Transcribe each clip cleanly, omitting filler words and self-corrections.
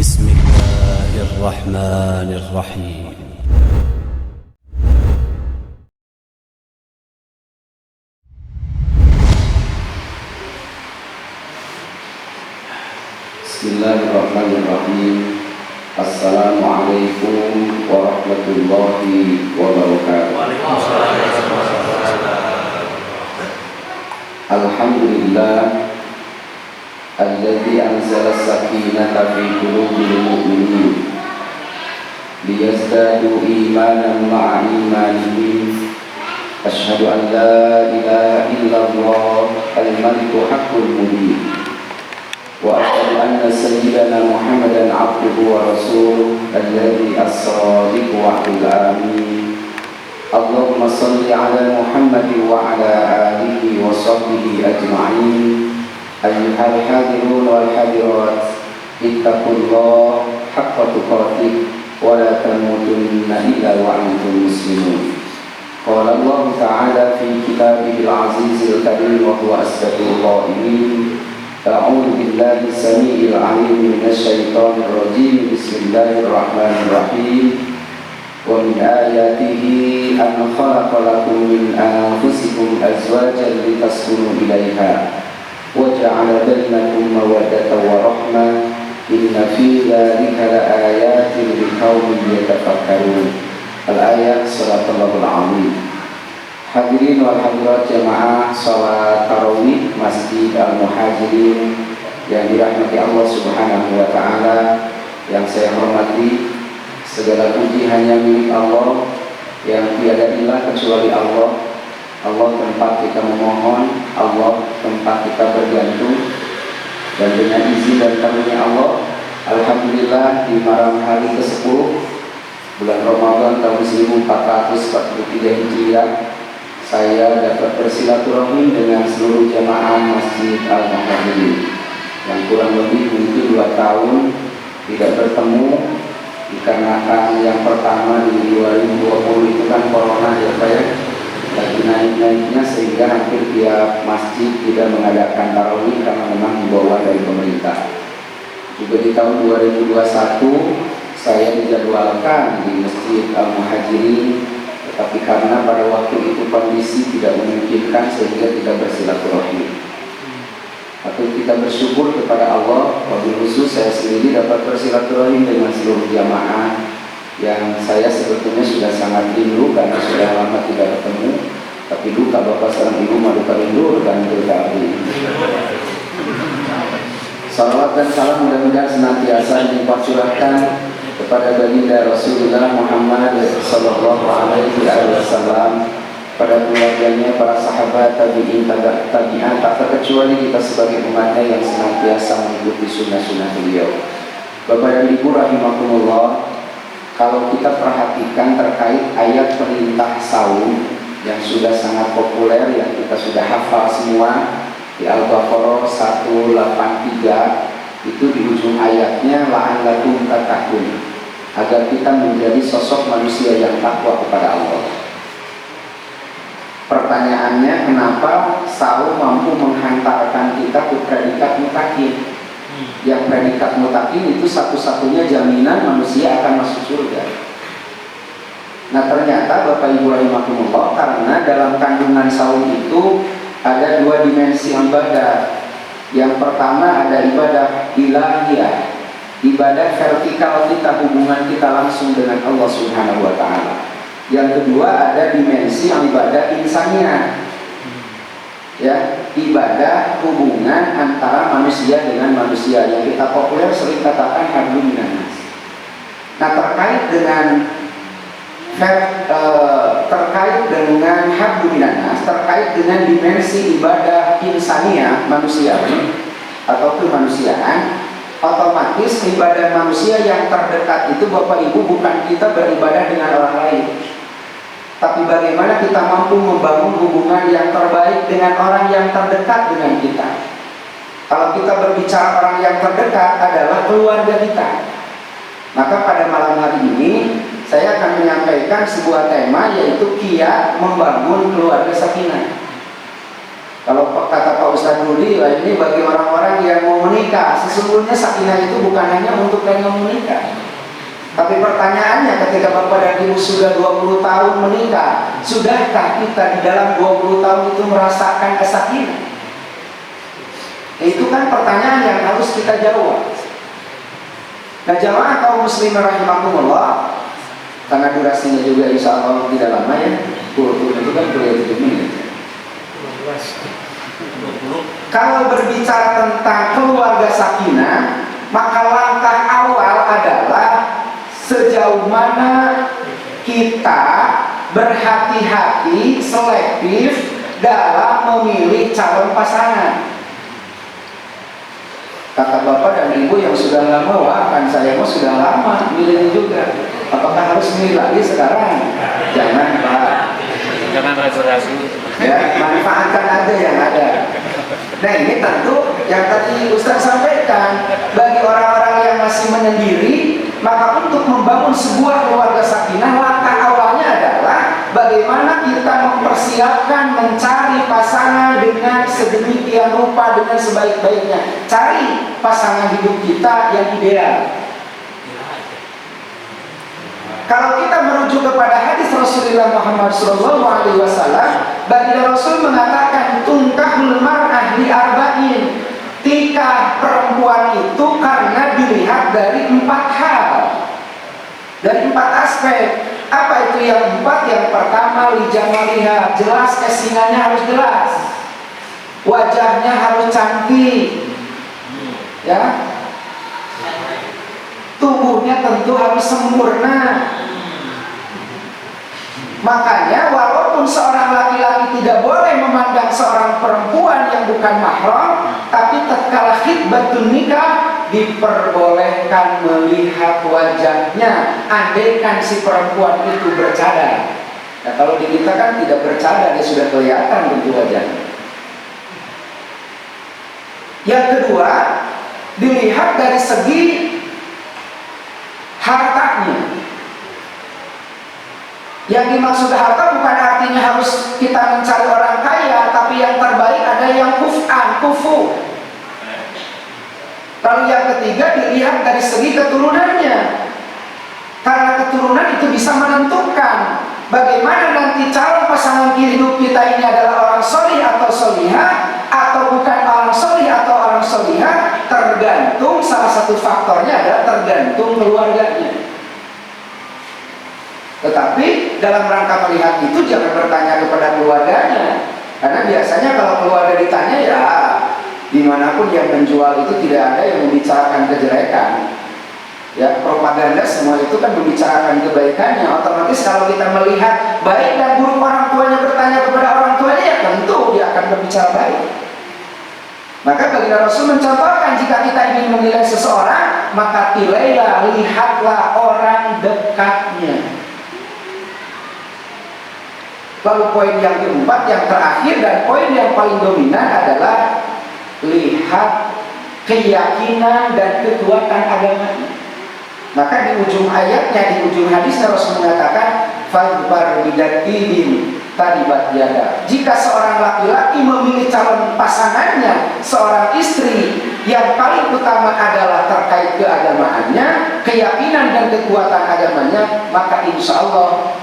بسم الله الرحمن الرحيم. Bismillahirrahmanirrahim. Assalamualaikum warahmatullahi wabarakatuh. Alhamdulillah alladzi anzala as-sakinata fi qulubil mu'minin liyazdadu imanan ma'a imanihim. Asyhadu an la ilaha illallah al-maliku haqqul mubin wa asyhadu anna sayyidana Muhammadan abduhu wa rasuluh alladzi as-sadiqu wa'dul amin. Allahumma salli ala Muhammadin wa ala alihi wa sahbihi ajma'in. Ayyuhal hadirun wal hadirat, ittaqullah haqqa tuqatih wa la tamutunna illa wa antum muslimun. Qala Allah ta'ala fi kitabihil azizil karim wa huwa asdaqul qa'ilin. A'udzu billahi samii'il 'aliim minasy syaithaanir rajiim. Bismillahirrahmanirrahim. Wa min ayatihi an khalaqa lakum min anfusikum azwajan litaskunu ilaiha wa ja'ala bainakum mawaddatan wa rahmah. Inna fi dzalika laayatin liqaumin yatafakkarun. Al-ayat Surahul Azim. Hadirin wal hadirat jamaah salat tarawih Masjid Al-Muhajirin yang dirahmati Allah Subhanahu wa taala, yang saya hormati. Segala puji hanya milik Allah, yang tiada ilah kecuali Allah. Allah tempat kita memohon, Allah tempat kita bergantung. Dan dengan izin dan karunia Allah, alhamdulillah di malam hari ke-10 bulan Ramadan tahun 1443 Hijriah, saya dapat bersilaturahim dengan seluruh jamaah Masjid Al-Muhajirin yang kurang lebih mungkin 2 tahun tidak bertemu, dikarenakan yang pertama di 2020 itu kan corona ya Pak ya, lagi naik-naiknya sehingga hampir tiap masjid tidak mengadakan tarawih karena memang himbauan dari pemerintah. Juga di tahun 2021 saya dijadwalkan di Masjid Al-Muhajirin, tetapi karena pada waktu itu kondisi tidak memungkinkan sehingga tidak bersilaturahim. Atau kita bersyukur kepada Allah, wabil khusus saya sendiri dapat bersilaturahim dengan seluruh jamaah yang saya sebetulnya sudah sangat rindu karena sudah lama tidak ketemu. Tapi duka bapak seorang ibu maduka rindu dan berkabung. Salawat dan salam mudah-mudahan senantiasa dicurahkan kepada baginda Rasulullah Muhammad sallallahu alaihi wasallam, pada keluarganya, para sahabat, tabi'in, tabi'an, tak terkecuali kita sebagai umatnya yang senantiasa mengikuti sunnah-sunnah beliau. Bapak dan Ibu rahimakumullah, kalau kita perhatikan terkait ayat perintah saum yang sudah sangat populer, yang kita sudah hafal semua di Al-Baqarah 183, itu di ujung ayatnya la'allakum tattaqun, agar kita menjadi sosok manusia yang takwa kepada Allah. Pertanyaannya, kenapa saum mampu menghantarkan kita ke predikat mutakin? Yang predikat mutakin itu satu-satunya jaminan manusia akan masuk surga. Nah ternyata Bapak Ibu rahimakumullah, karena dalam kandungan saum itu ada 2 dimensi ibadah. Yang pertama ada ibadah ilahiyah, ibadah vertikal kita, hubungan kita langsung dengan Allah Subhanahu wa ta'ala. Yang kedua ada dimensi ibadah insaniah, ya, ibadah hubungan antara manusia dengan manusia yang kita populer sering katakan hablum minannas. Nah terkait dengan hablum minannas, terkait dengan dimensi ibadah insaniah manusiawi atau kemanusiaan, otomatis ibadah manusia yang terdekat itu Bapak Ibu bukan kita beribadah dengan orang lain, tapi bagaimana kita mampu membangun hubungan yang terbaik dengan orang yang terdekat dengan kita. Kalau kita berbicara orang yang terdekat adalah keluarga kita, maka pada malam hari ini saya akan menyampaikan sebuah tema, yaitu kiat membangun keluarga sakinah. Kalau kata Pak Ustadz Rudi, ini bagi orang-orang yang mau menikah, sesungguhnya sakinah itu bukan hanya untuk bukan mau menikah. Tapi pertanyaannya, ketika bapak dan ibu sudah 20 tahun menikah, sudahkah kita di dalam 20 tahun itu merasakan kesakitan? Itu kan pertanyaan yang harus kita jawab. Nah, jamaah kaum muslimin rahimakumullah, karena durasinya juga insya Allah tidak lama ya, itu kan 27 menit. Kalau berbicara tentang keluarga sakinah, maka langkah awal adalah sejauh mana kita berhati-hati, selektif dalam memilih calon pasangan. Kata bapak dan ibu yang sudah lama, wah kan saya mau sudah lama milih juga. Apakah harus milih lagi sekarang? Jangan Pak. Jangan ragu-ragu. Ya, manfaatkan aja yang ada. Nah, ini tentu yang tadi Ustaz sampaikan, bagi orang-orang yang masih menyendiri, maka untuk membangun sebuah keluarga sakinah, langkah awalnya adalah bagaimana kita mempersiapkan mencari pasangan dengan sedemikian rupa, dengan sebaik-baiknya. Cari pasangan hidup kita yang ideal. Kalau kita merujuk kepada hadis Rasulullah Muhammad SAW, baginda Rasul mengatakan tunkahul mar'ah li arba'in. Tikah perempuan itu karena dilihat dari 4 hal, dari 4 aspek. Apa itu yang 4? Yang pertama, lijamaliha, jelas kesingannya harus jelas, wajahnya harus cantik, ya, tubuhnya tentu harus sempurna. Makanya walaupun seorang laki-laki tidak boleh memandang seorang perempuan yang bukan mahram, tapi tatkala khitbatun nikah diperbolehkan melihat wajahnya, andaikan si perempuan itu bercadar. Nah, kalau di kita kan tidak bercadar, dia sudah kelihatan bentuk wajahnya. Yang kedua, dilihat dari segi hartanya. Yang dimaksud harta bukan artinya harus kita mencari orang kaya, tapi yang terbaik ada yang kufu. Lalu yang ketiga, dilihat dari segi keturunannya, karena keturunan itu bisa menentukan bagaimana nanti calon pasangan hidup kita ini adalah orang solih atau solihah, atau bukan orang solih atau orang solihah. Tergantung, salah satu faktornya adalah tergantung keluarganya. Tetapi dalam rangka melihat itu jangan bertanya kepada keluarganya, karena biasanya kalau keluarga ditanya, ya dimanapun yang menjual itu tidak ada yang membicarakan kejelekan. Ya, propaganda semua itu kan membicarakan kebaikannya. Otomatis kalau kita melihat baik dan buruk orang tuanya bertanya kepada orang tuanya, ya tentu dia akan berbicara baik. Maka baginda Rasul mencontohkan, jika kita ingin menilai seseorang, maka pilihlah, lihatlah orang dekatnya. Lalu poin yang keempat, yang terakhir dan poin yang paling dominan adalah lihat keyakinan dan kekuatan agamanya. Maka di ujung ayatnya, di ujung hadisnya Rasul mengatakan fadbar bidatidin tadibat yada. Jika seorang laki-laki memilih calon pasangannya, seorang istri, yang paling utama adalah terkait keagamaannya, keyakinan dan kekuatan agamanya, maka insya Allah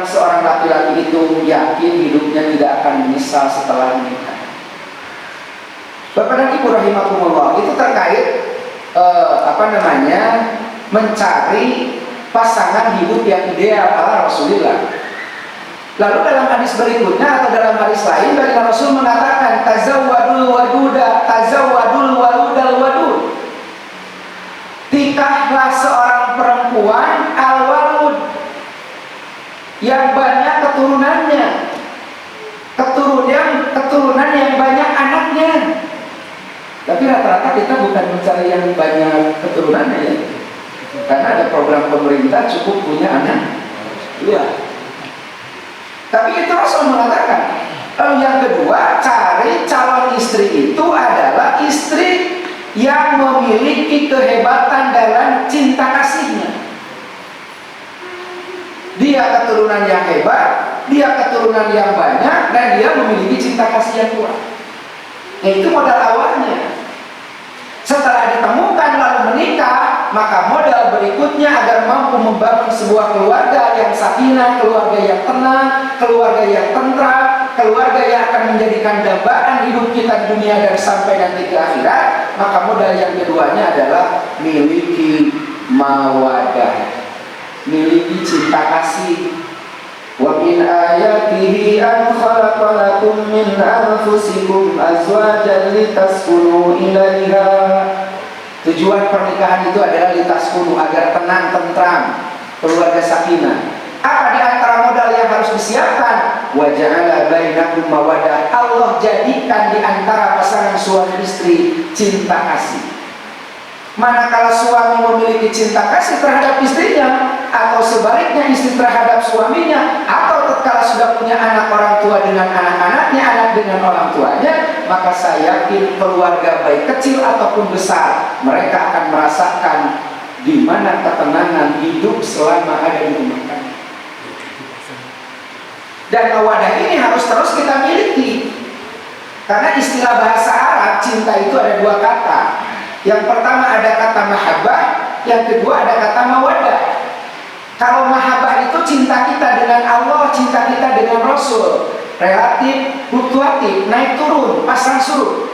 seorang laki-laki itu yakin hidupnya tidak akan menyesal setelah menikah. Bapak dan Ibu rahimakumullah, itu terkait mencari pasangan hidup yang ideal ala Rasulullah. Lalu dalam hadis berikutnya atau dalam hadis lain, baginda Rasul mengatakan tazawwadul waduda, tazawwadul waludal wadud. Tikahlah seorang perempuan al-walud, yang banyak keturunannya, keturunan yang banyak anaknya. Tapi rata-rata kita bukan mencari yang banyak keturunannya ya, karena ada program pemerintah cukup punya anak 2. Tapi itu Rasul mengatakan. Lalu yang kedua, cari calon istri itu adalah istri yang memiliki kehebatan dalam cinta kasihnya. Dia keturunan yang hebat, dia keturunan yang banyak, dan dia memiliki cinta kasih yang kuat. Nah, itu modal awalnya. Setelah ditemukan lalu menikah, maka modal berikutnya agar mampu membangun sebuah keluarga yang sakinah, keluarga yang tenang, keluarga yang tentram, keluarga yang akan menjadikan dambaan hidup kita di dunia dan sampai nanti ke akhirat, maka modal yang keduanya adalah miliki mawadah, miliki cinta kasih. Wa min ayatihi an khalaqa lakum min anfusikum azwajan litaskunu ilaiha. Tujuan pernikahan itu adalah litaskunu, agar tenang, tentram, keluarga sakinah. Apa di antara modal yang harus disiapkan? Wa ja'ala bainakum mawaddah. Allah jadikan di antara pasangan suami istri cinta kasih. Manakala suami memiliki cinta kasih terhadap istrinya, atau sebaliknya istri terhadap suaminya, atau tatkala sudah punya anak, orang tua dengan anak-anaknya, anak dengan orang tuanya, maka saya yakin keluarga baik kecil ataupun besar, mereka akan merasakan di mana ketenangan hidup selama ada di rumah tangga. Dan mawadah ini harus terus kita miliki, karena istilah bahasa Arab cinta itu ada dua kata. Yang pertama ada kata mahabbah, yang kedua ada kata mawaddah. Kalau mahabbah itu cinta kita dengan Allah, cinta kita dengan Rasul, relatif, fluktuatif, naik turun, pasang surut.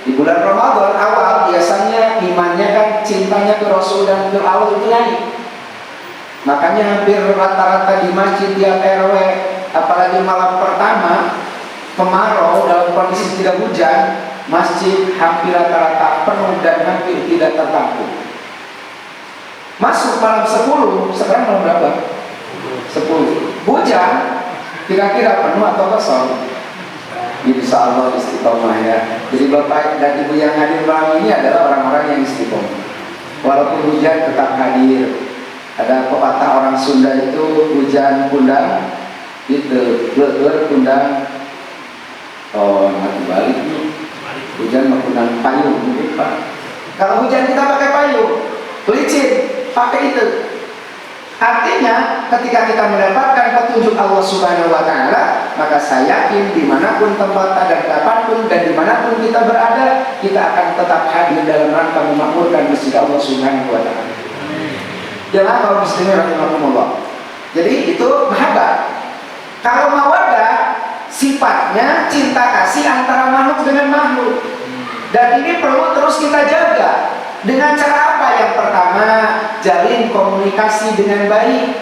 Di bulan Ramadan awal biasanya imannya kan cintanya ke Rasul dan ke Allah itu naik. Makanya hampir rata-rata di masjid tiap RW, apalagi malam pertama kemarau dalam kondisi tidak hujan, masjid hampir rata-rata penuh dan hampir tidak tertampung. Masuk malam 10, sekarang malam berapa? 10. Hujan, kira-kira penuh atau kosong? Insya Allah istiqomah ya. Jadi Bapak dan Ibu yang hadir malam ini adalah orang-orang yang istiqomah. Walaupun hujan tetap hadir. Ada pepatah orang Sunda itu, hujan kundang, itu gelur kundang. Oh, nanti balik nih. Hujan menggunakan payung, mungkin Pak. Kalau hujan kita pakai payung, licin, pakai itu. Artinya, ketika kita mendapatkan petunjuk Allah Subhanahu Wa Taala, maka saya yakin dimanapun tempat dan kapanpun dan dimanapun kita berada, kita akan tetap hadir dalam rangka memakmurkan masjid Allah Subhanahu Wa Taala. Jangan kaum muslimin rahimakumullah. Jadi itu mahabbah. Kalau mawaddah, sifatnya cinta kasih antara makhluk dengan makhluk, dan ini perlu terus kita jaga. Dengan cara apa? Yang pertama, jalin komunikasi dengan baik.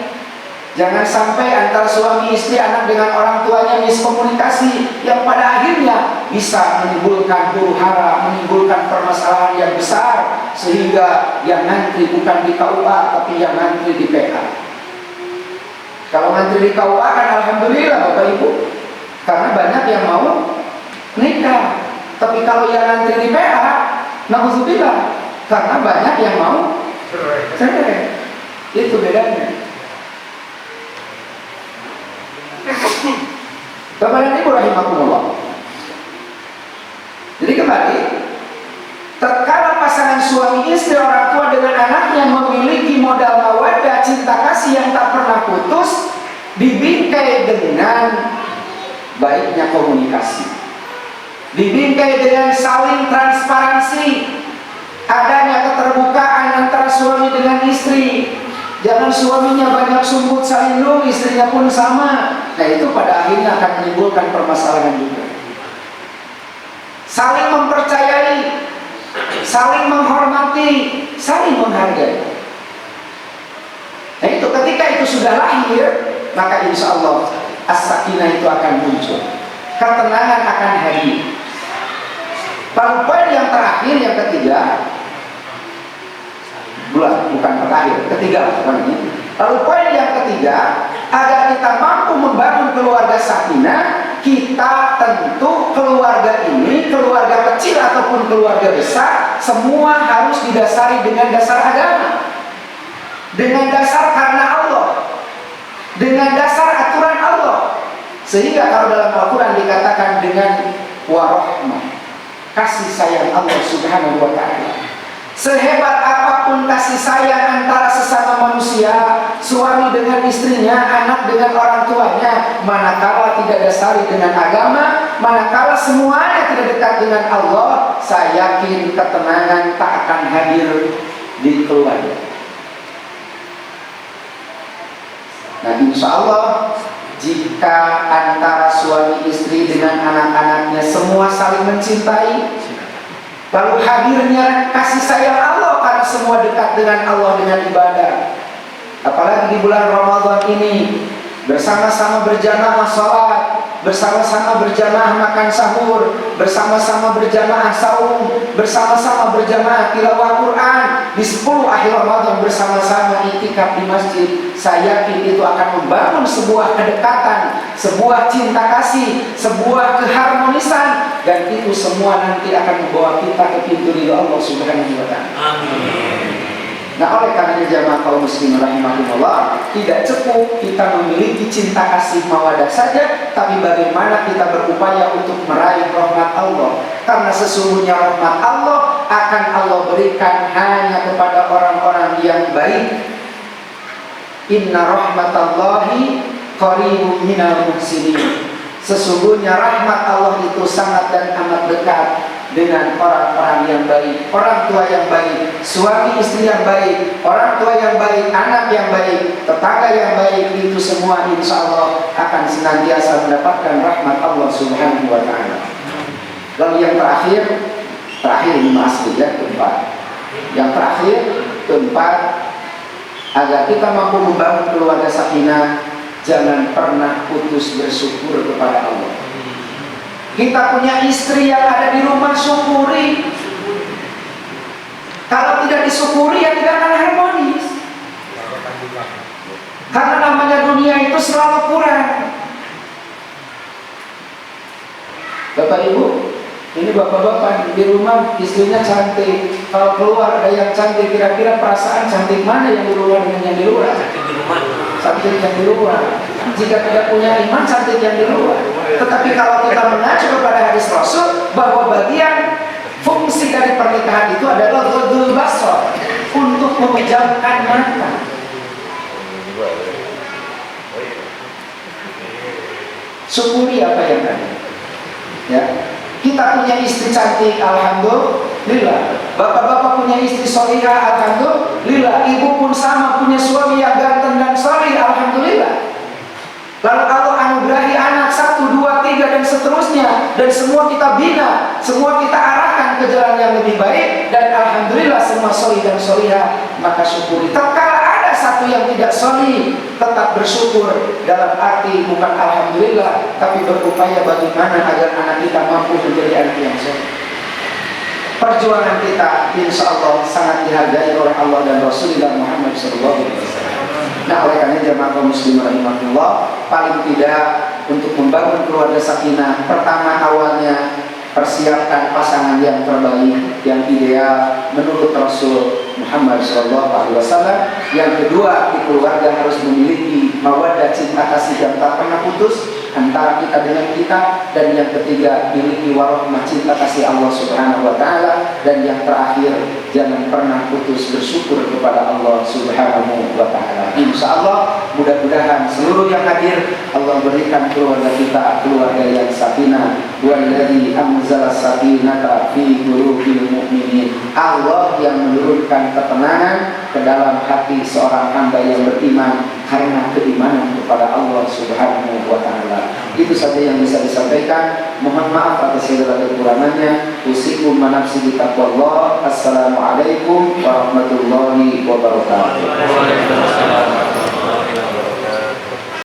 Jangan sampai antara suami istri, anak dengan orang tuanya miskomunikasi, yang pada akhirnya bisa menimbulkan huru-hara, menimbulkan permasalahan yang besar, sehingga yang ngantri bukan di KUA tapi yang ngantri di PH. Kalau ngantri di KUA kan alhamdulillah Bapak Ibu, karena banyak yang mau nikah. Tapi kalau yang ngantri di PH, na'udzubillah, karena banyak yang mau cerai. Itu bedanya. Bapak dan Ibu rahimakumullah. Jadi kembali, tatkala pasangan suami istri, orang tua dengan anaknya memiliki modal mawaddah, cinta kasih yang tak pernah putus, dibingkai dengan baiknya komunikasi, dibingkai dengan saling transparansi, adanya keterbukaan antara suami dengan istri. Jangan suaminya banyak sumbut salindung, istrinya pun sama. Nah itu pada akhirnya akan menimbulkan permasalahan juga. Saling mempercayai, saling menghormati, saling menghargai. Nah itu ketika itu sudah lahir, maka insya Allah as-sakinah itu akan muncul, ketenangan akan hadir. Lalu poin yang terakhir, yang ketiga, bukan terakhir, ketiga. Lalu poin yang ketiga, agar kita mampu membangun keluarga sakinah, kita tentu keluarga ini, keluarga kecil ataupun keluarga besar, semua harus didasari dengan dasar agama, dengan dasar karena Allah, dengan dasar aturan Allah. Sehingga kalau dalam Al-Quran dikatakan dengan warahmah, kasih sayang Allah Subhanahu Wa Taala. Sehebat apapun kasih sayang antara sesama manusia, suami dengan istrinya, anak dengan orang tuanya, manakala tidak dasari dengan agama, manakala semuanya tidak dekat dengan Allah, saya yakin ketenangan tak akan hadir, di keluarga. Nah, insya Allah jika antara suami istri dengan anak-anaknya semua saling mencintai, lalu hadirnya kasih sayang Allah karena semua dekat dengan Allah dengan ibadah, apalagi di bulan Ramadan ini, bersama-sama berjamaah sholat, bersama-sama berjamaah makan sahur, bersama-sama berjamaah saum, bersama-sama berjamaah tilawah Quran di 10 akhir Ramadan, bersama-sama iktikaf di masjid. Saya yakin itu akan membangun sebuah kedekatan, sebuah cinta kasih, sebuah keharmonisan, dan itu semua nanti akan membawa kita ke pintu ridho Allah Subhanahu wa Ta'ala. Amin. Nah, oleh karena jamaah kaum muslimin rahimahumullah, tidak cukup kita memiliki cinta kasih mawaddah saja, tapi bagaimana kita berupaya untuk meraih rahmat Allah. Karena sesungguhnya rahmat Allah akan Allah berikan hanya kepada orang-orang yang baik. Inna rahmatallahi qaribun minal muhsinin. Sesungguhnya rahmat Allah itu sangat dan amat dekat dengan orang-orang yang baik, orang tua yang baik, suami istri yang baik, orang tua yang baik, anak yang baik, tetangga yang baik, itu semua insya Allah akan senantiasa mendapatkan rahmat Allah Subhanahu wa Ta'ala. Lalu yang terakhir ini masih ya, keempat. Yang terakhir, keempat, agar kita mampu membangun keluarga sakinah, jangan pernah putus bersyukur kepada Allah. Kita punya istri yang ada di rumah, syukuri. Kalau tidak disyukuri ya tidak akan harmonis. Karena namanya dunia itu selalu kurang. Bapak Ibu, ini bapak-bapak di rumah istrinya cantik. Kalau keluar ada yang cantik, kira-kira perasaan cantik mana yang di rumah dengan yang di luar? Cantik yang di luar. Jika tidak punya iman, cantik yang di luar. Tetapi kalau kita mengacu kepada hadis Rasul bahwa bagian fungsi dari pernikahan itu adalah ghadul basar, untuk memejamkan mata. Syukuri apa yang ada. Ya. Kita punya istri cantik, alhamdulillah. Bapak-bapak punya istri solihah, alhamdulillah. Ibu pun sama, punya suami yang ganteng dan solih, alhamdulillah. Lalu Allah anugerahi anak 1, 2, 3 dan seterusnya, dan semua kita bina, semua kita arahkan ke jalan yang lebih baik, dan alhamdulillah semua solih dan solihah, maka syukuri. Tatkala ada satu yang tidak solih, tetap bersyukur, dalam arti bukan alhamdulillah, tapi berupaya bagaimana agar anak kita mampu menjadi anak yang solih. Perjuangan kita insya Allah sangat dihargai oleh Allah dan Rasulullah Muhammad SAW. Nah, oleh karena jamaah kaum muslimin rahimahullah, paling tidak untuk membangun keluarga sakinah, pertama awalnya persiapkan pasangan yang terbaik, yang ideal menurut Rasul Muhammad SAW. Yang kedua, di keluarga harus memiliki mawaddah, cinta kasih yang tak pernah putus antara kita dengan kita. Dan yang ketiga, miliki warahmah, cinta kasih Allah Subhanahu wa Ta'ala. Dan yang terakhir, jangan pernah putus bersyukur kepada Allah Subhanahu wa Ta'ala. Insya Allah, mudah-mudahan seluruh yang hadir Allah berikan keluarga kita keluarga yang sakinah. Walladzi anzala sakinata fi qulubil mu'minin. Allah yang menurunkan ketenangan ke dalam hati seorang hamba yang beriman karena keimanan kepada Allah Subhanahu wa Ta'ala. Itu saja yang bisa disampaikan. Mohon maaf atas segala kekurangannya. Usikum manafsi bitaqwallah. Assalamualaikum warahmatullahi wabarakatuh.